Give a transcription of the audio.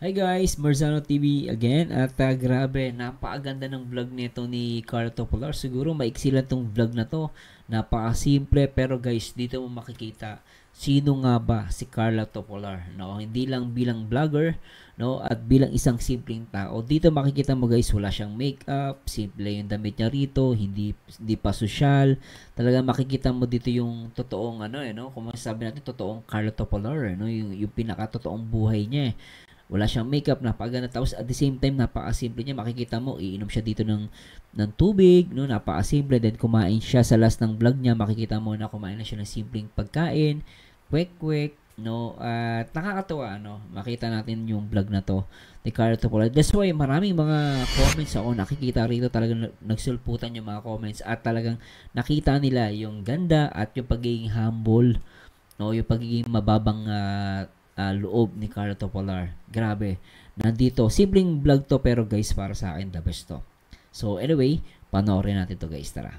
Hi guys, Marzano TV again at grabe, napakaganda ng vlog nito ni Carlo Topolar. Siguro maiksi lang tong vlog na to. Napakasimple pero guys, dito mo makikita sino nga ba si Carlo Topolar, no? Hindi lang bilang vlogger, no, at bilang isang simpleng tao. Dito makikita mo guys, wala siyang makeup, simple yung damit niya rito, hindi pa sosyal. Talaga makikita mo dito yung totoong no? Kung masasabi natin totoong Carlo Topolar, no? Yung pinaka totoong buhay niya. Wala siyang makeup, napakaganda. Tapos at the same time, napakasimple niya. Makikita mo, iinom siya dito ng tubig, no? Napakasimple. Then kumain siya sa last ng vlog niya. Makikita mo na kumain na siya ng simpleng pagkain, kwek-kwek, no? At nakakatuwa, no? Makita natin yung vlog na to ni Carlo Topola. That's why maraming mga comments ako nakikita rito, talagang nagsulputan yung mga comments at talagang nakita nila yung ganda at yung pagiging humble, no, yung pagiging mababang loob ni Carlo Topolar. Grabe. Nandito, simpleng vlog to pero guys, para sa akin the best to. So anyway, panoorin natin to guys, tara.